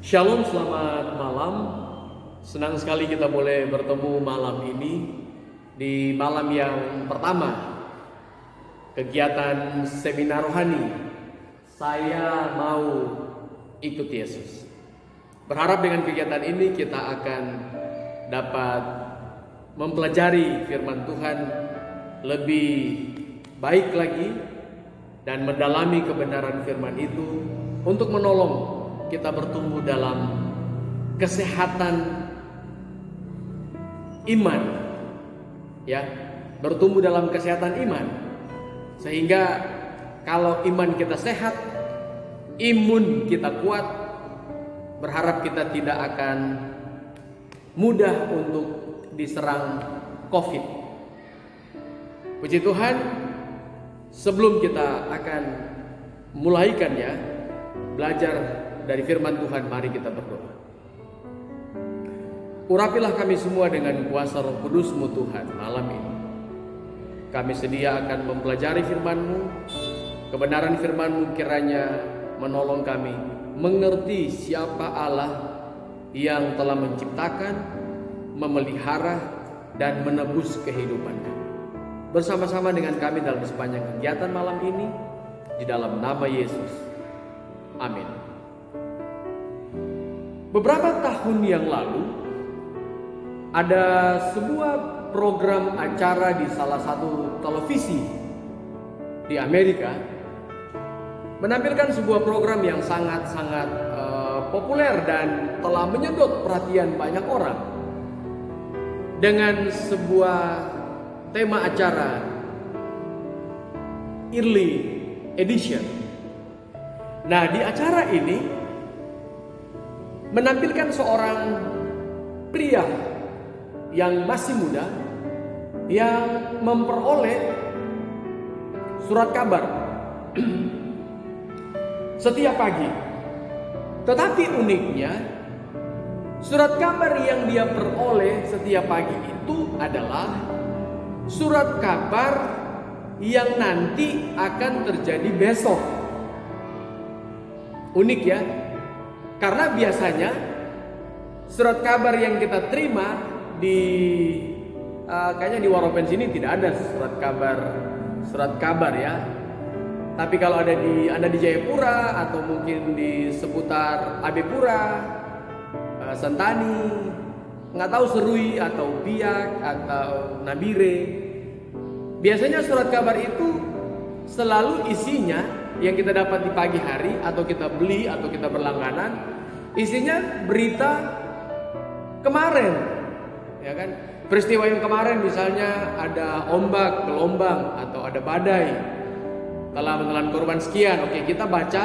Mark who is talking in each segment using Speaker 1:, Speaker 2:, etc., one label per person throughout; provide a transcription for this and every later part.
Speaker 1: Shalom, selamat malam. Senang sekali kita boleh bertemu malam ini di malam yang pertama kegiatan seminar rohani. Saya mau ikut Yesus. Berharap dengan kegiatan ini kita akan dapat mempelajari firman Tuhan lebih baik lagi dan mendalami kebenaran firman itu untuk menolong kita bertumbuh dalam kesehatan iman, ya, bertumbuh dalam kesehatan iman, sehingga kalau iman kita sehat, imun kita kuat, berharap kita tidak akan mudah untuk diserang COVID. Puji Tuhan, sebelum kita akan mulaikan ya belajar dari firman Tuhan, mari kita berdoa. Urapilah kami semua dengan kuasa Roh Kudus-Mu Tuhan malam ini. Kami sedia akan mempelajari firman-Mu. Kebenaran firman-Mu kiranya menolong kami mengerti siapa Allah yang telah menciptakan, memelihara, dan menebus kehidupan kami. Bersama-sama dengan kami dalam sepanjang kegiatan malam ini, di dalam nama Yesus. Amin. Beberapa tahun yang lalu ada sebuah program acara di salah satu televisi di Amerika menampilkan sebuah program yang sangat-sangat populer dan telah menyedot perhatian banyak orang dengan sebuah tema acara Early Edition. Nah, di acara ini menampilkan seorang pria yang masih muda yang memperoleh surat kabar setiap pagi. Tetapi uniknya, surat kabar yang dia peroleh setiap pagi itu adalah surat kabar yang nanti akan terjadi besok. Unik ya. Karena biasanya surat kabar yang kita terima di kayaknya di Waropen sini tidak ada surat kabar ya. Tapi kalau ada Anda di Jayapura atau mungkin di seputar Abepura, Sentani, nggak tahu Serui atau Biak atau Nabire, biasanya surat kabar itu selalu isinya yang kita dapat di pagi hari atau kita beli atau kita berlangganan, isinya berita kemarin, ya kan? Peristiwa yang kemarin, misalnya ada ombak, gelombang atau ada badai, telah menelan korban sekian. Oke, kita baca,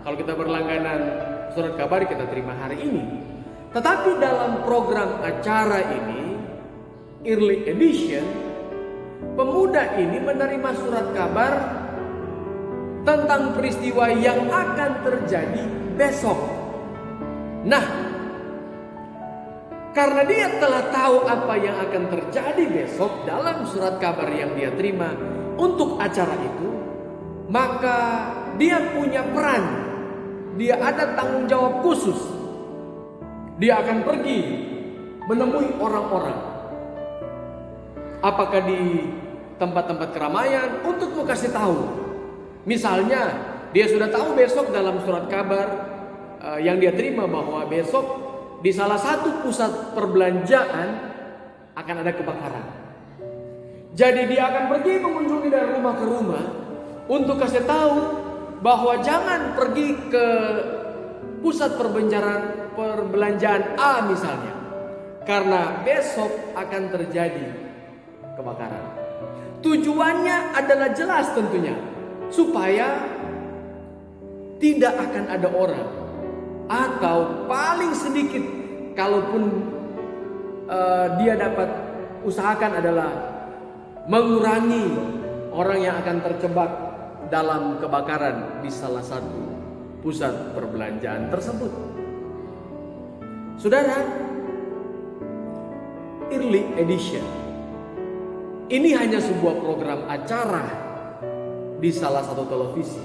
Speaker 1: kalau kita berlangganan surat kabar kita terima hari ini. Tetapi dalam program acara ini, Early Edition, pemuda ini menerima surat kabar tentang peristiwa yang akan terjadi besok. Nah, karena dia telah tahu apa yang akan terjadi besok dalam surat kabar yang dia terima untuk acara itu, maka dia punya peran. Dia ada tanggung jawab khusus. Dia akan pergi menemui orang-orang, apakah di tempat-tempat keramaian, untuk kasih tahu. Misalnya, dia sudah tahu besok dalam surat kabar yang dia terima bahwa besok di salah satu pusat perbelanjaan akan ada kebakaran. Jadi dia akan pergi mengunjungi dari rumah ke rumah untuk kasih tahu bahwa jangan pergi ke pusat perbelanjaan A misalnya, karena besok akan terjadi kebakaran. Tujuannya adalah jelas tentunya, supaya tidak akan ada orang, atau paling sedikit kalaupun dia dapat usahakan adalah mengurangi orang yang akan terjebak dalam kebakaran di salah satu pusat perbelanjaan tersebut. Saudara, Early Edition ini hanya sebuah program acara di salah satu televisi.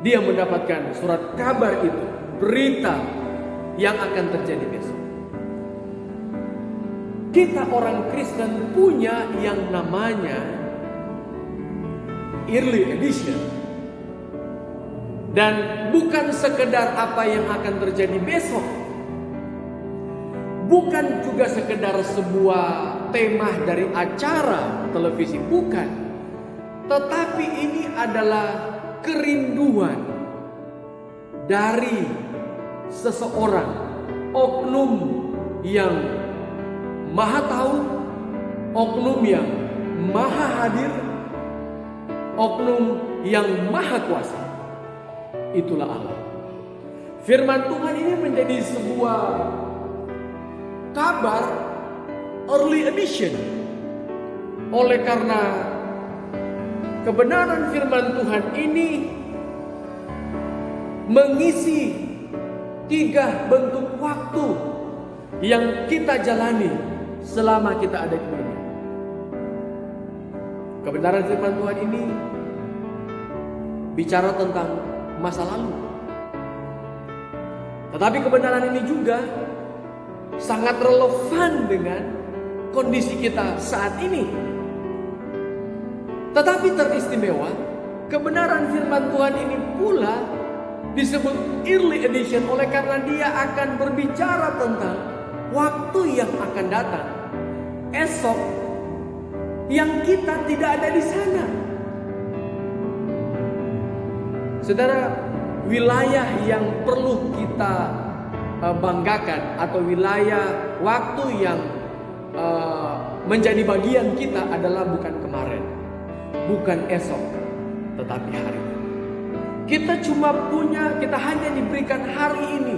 Speaker 1: Dia mendapatkan surat kabar itu, berita yang akan terjadi besok. Kita orang Kristen punya yang namanya early edition. Dan bukan sekedar apa yang akan terjadi besok. Bukan juga sekedar sebuah tema dari acara televisi, bukan. Tetapi ini adalah kerinduan dari seseorang, oknum yang maha tahu, oknum yang maha hadir, oknum yang maha kuasa. Itulah Allah. Firman Tuhan ini menjadi sebuah kabar early edition. Oleh karena kebenaran firman Tuhan ini mengisi 3 bentuk waktu yang kita jalani selama kita ada di dunia. Kebenaran firman Tuhan ini bicara tentang masa lalu. Tetapi kebenaran ini juga sangat relevan dengan kondisi kita saat ini. Tetapi teristimewa, kebenaran firman Tuhan ini pula disebut early edition oleh karena dia akan berbicara tentang waktu yang akan datang, esok, yang kita tidak ada di sana. Saudara, wilayah yang perlu kita banggakan atau wilayah waktu yang menjadi bagian kita adalah bukan kemarin, bukan esok, tetapi hari ini. Kita hanya diberikan hari ini.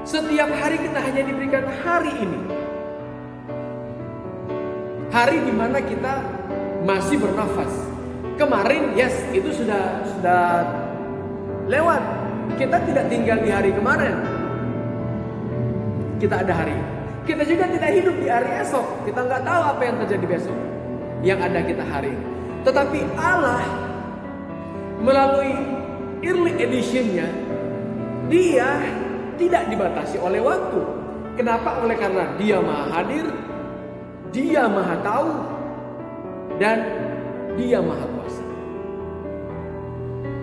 Speaker 1: Setiap hari kita hanya diberikan hari ini. Hari di mana kita masih bernafas. Kemarin, yes, itu sudah lewat. Kita tidak tinggal di hari kemarin. Kita ada hari. Kita juga tidak hidup di hari esok. Kita nggak tahu apa yang terjadi besok. Yang ada kita hari ini. Tetapi Allah melalui early edition-nya, dia tidak dibatasi oleh waktu. Kenapa? Oleh karena dia maha hadir, dia maha tahu, dan dia maha kuasa.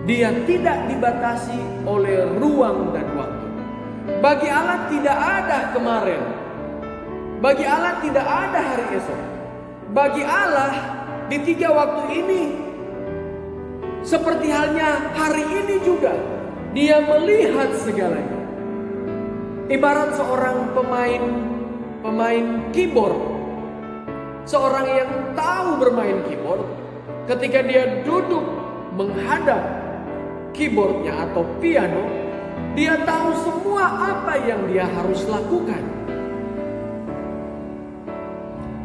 Speaker 1: Dia tidak dibatasi oleh ruang dan waktu. Bagi Allah tidak ada kemarin. Bagi Allah tidak ada hari esok. Bagi Allah di 3 waktu ini, seperti halnya hari ini juga, dia melihat segalanya. Ibarat seorang pemain keyboard. Seorang yang tahu bermain keyboard, ketika dia duduk menghadap keyboardnya atau piano, dia tahu semua apa yang dia harus lakukan.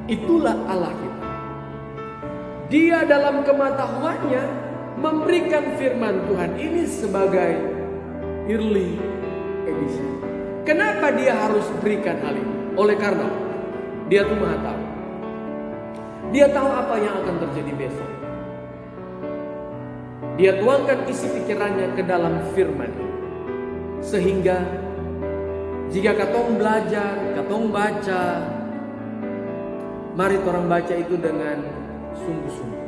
Speaker 1: Itulah Allah kita. Dia dalam kematahuannya memberikan firman Tuhan ini sebagai early edition. Kenapa dia harus berikan hal ini? Oleh karena dia tuh maha tahu. Dia tahu apa yang akan terjadi besok. Dia tuangkan isi pikirannya ke dalam firman ini. Sehingga jika katong belajar, katong baca, mari orang baca itu dengan sungguh-sungguh.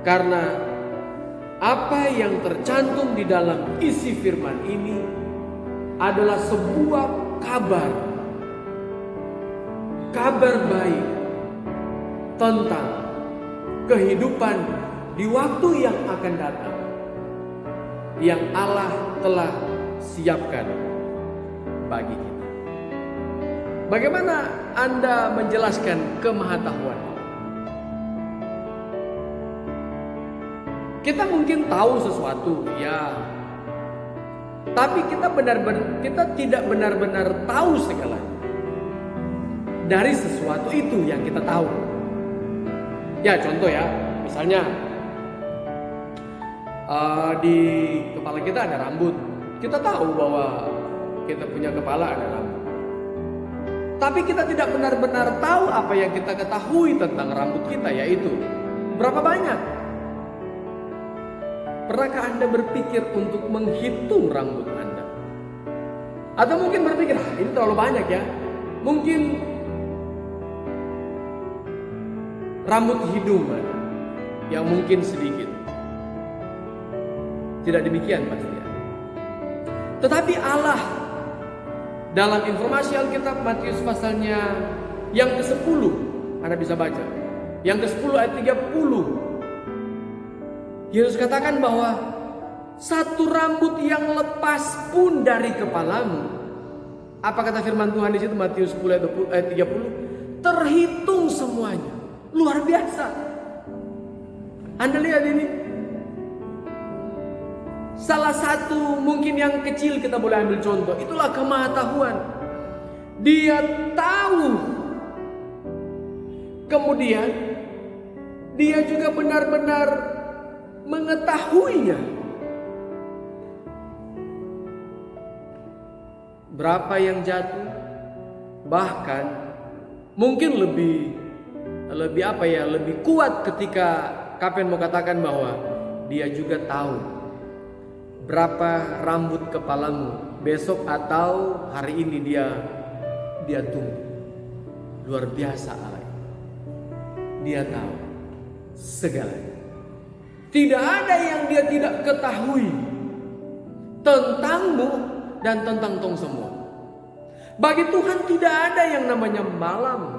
Speaker 1: Karena apa yang tercantum di dalam isi firman ini adalah sebuah kabar baik tentang kehidupan di waktu yang akan datang, yang Allah telah siapkan bagi kita. Bagaimana Anda menjelaskan kemahatahuan? Kita mungkin tahu sesuatu, ya. Tapi kita tidak benar-benar tahu segalanya dari sesuatu itu yang kita tahu. Ya, contoh ya, misalnya di kepala kita ada rambut. Kita tahu bahwa kita punya kepala, ada rambut. Tapi kita tidak benar-benar tahu apa yang kita ketahui tentang rambut kita, yaitu berapa banyak. Pernahkah Anda berpikir untuk menghitung rambut Anda? Atau mungkin berpikir, ini terlalu banyak ya. Mungkin rambut hidung yang mungkin sedikit. Tidak demikian pastinya. Tetapi Allah dalam informasi Alkitab Matius pasalnya yang ke-10, Anda bisa baca. Yang ke-10 ayat 30. Yesus katakan bahwa satu rambut yang lepas pun dari kepalamu. Apa kata firman Tuhan di situ Matius 10 ayat 30? Terhitung semuanya. Luar biasa. Anda lihat ini. Salah satu mungkin yang kecil kita boleh ambil contoh. Itulah kemahatauan. Dia tahu. Kemudian dia juga benar-benar mengetahuinya. Berapa yang jatuh? Bahkan mungkin lebih kuat ketika Kapen mau katakan bahwa dia juga tahu berapa rambut kepalamu besok atau hari ini dia tunggu. Luar biasa Allah. Dia tahu segalanya. Tidak ada yang dia tidak ketahui tentangmu dan tentang tong semua. Bagi Tuhan tidak ada yang namanya malam.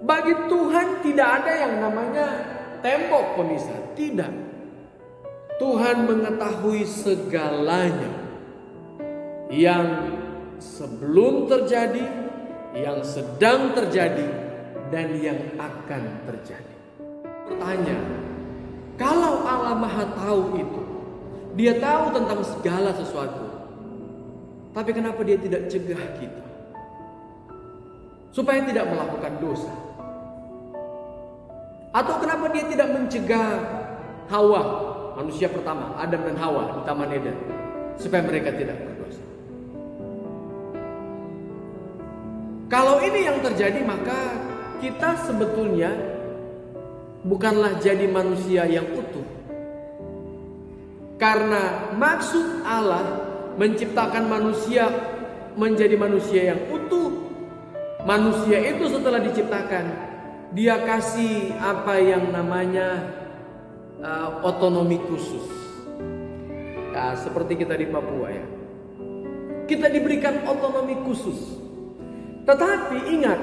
Speaker 1: Bagi Tuhan tidak ada yang namanya tembok pemisah. Tidak. Tuhan mengetahui segalanya yang sebelum terjadi, yang sedang terjadi, dan yang akan terjadi. Pertanyaan, kalau Allah Maha Tahu itu, Dia tahu tentang segala sesuatu, tapi kenapa Dia tidak cegah kita supaya tidak melakukan dosa? Atau kenapa Dia tidak mencegah Hawa, manusia pertama, Adam dan Hawa di Taman Eden, supaya mereka tidak berdosa? Kalau ini yang terjadi, maka kita sebetulnya bukanlah jadi manusia yang utuh. Karena maksud Allah menciptakan manusia menjadi manusia yang utuh. Manusia itu setelah diciptakan, Dia kasih apa yang namanya otonomi khusus. Nah, seperti kita di Papua ya. Kita diberikan otonomi khusus. Tetapi ingat,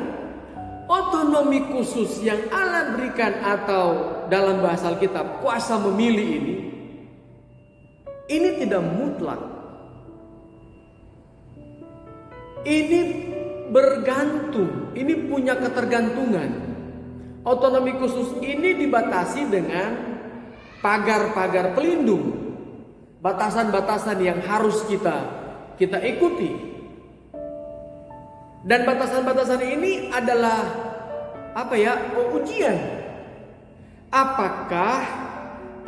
Speaker 1: otonomi khusus yang Allah berikan atau dalam bahasa Alkitab kuasa memilih ini tidak mutlak. Ini bergantung, ini punya ketergantungan. Otonomi khusus ini dibatasi dengan pagar-pagar pelindung, batasan-batasan yang harus kita ikuti. Dan batasan-batasan ini adalah ujian. Apakah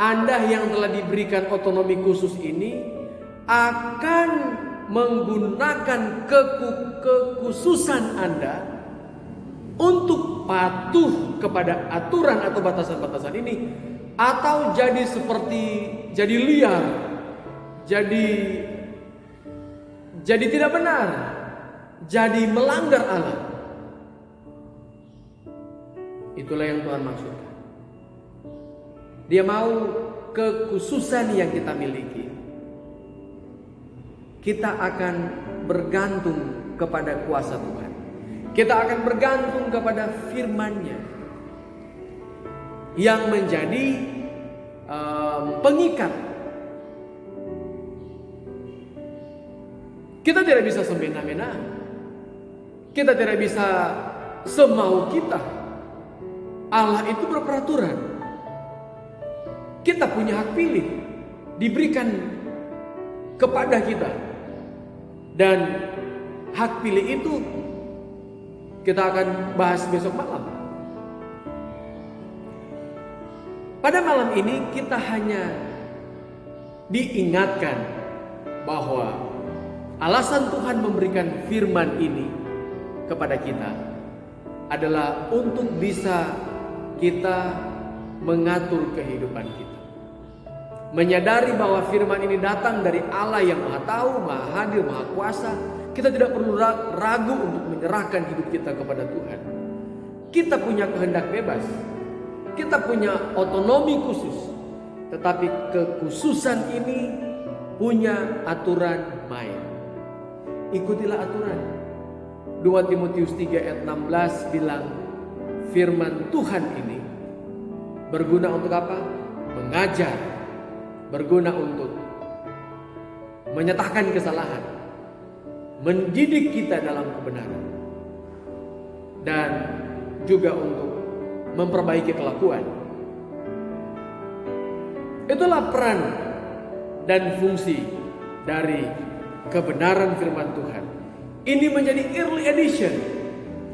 Speaker 1: Anda yang telah diberikan otonomi khusus ini akan menggunakan kekhususan Anda untuk patuh kepada aturan atau batasan-batasan ini, atau jadi liar, jadi tidak benar, jadi melanggar Allah? Itulah yang Tuhan maksudkan. Dia mau kekhususan yang kita miliki. Kita akan bergantung kepada kuasa Tuhan. Kita akan bergantung kepada firman-Nya yang menjadi pengikat. Kita tidak bisa semena-mena. Kita tidak bisa semau kita. Allah itu berperaturan. Kita punya hak pilih, diberikan kepada kita. Dan hak pilih itu kita akan bahas besok malam. Pada malam ini kita hanya diingatkan bahwa alasan Tuhan memberikan firman ini kepada kita adalah untuk bisa kita mengatur kehidupan kita. menyadari bahwa firman ini datang dari Allah yang Maha Tahu, Maha Hadir, Maha Kuasa, kita tidak perlu ragu untuk menyerahkan hidup kita kepada Tuhan. Kita punya kehendak bebas, kita punya otonomi khusus, tetapi kekhususan ini punya aturan main. Ikutilah aturan. 2 Timotius 3 ayat 16 bilang, firman Tuhan ini berguna untuk apa? Mengajar, berguna untuk menyatakan kesalahan, mendidik kita dalam kebenaran, dan juga untuk memperbaiki kelakuan. Itulah peran dan fungsi dari kebenaran firman Tuhan. Ini menjadi early edition.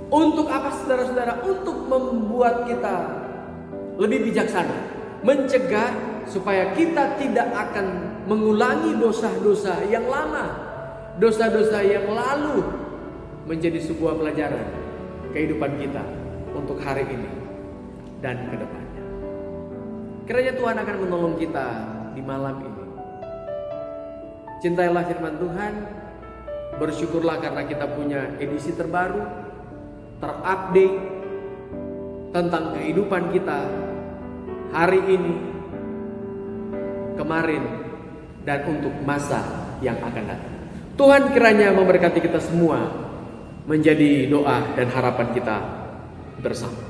Speaker 1: Untuk apa saudara-saudara? Untuk membuat kita lebih bijaksana, mencegah supaya kita tidak akan mengulangi dosa-dosa yang lama, dosa-dosa yang lalu, menjadi sebuah pelajaran kehidupan kita untuk hari ini dan ke depannya. Kiranya Tuhan akan menolong kita di malam ini. Cintailah firman Tuhan, bersyukurlah karena kita punya edisi terbaru, terupdate tentang kehidupan kita hari ini, kemarin, dan untuk masa yang akan datang. Tuhan kiranya memberkati kita semua, menjadi doa dan harapan kita bersama.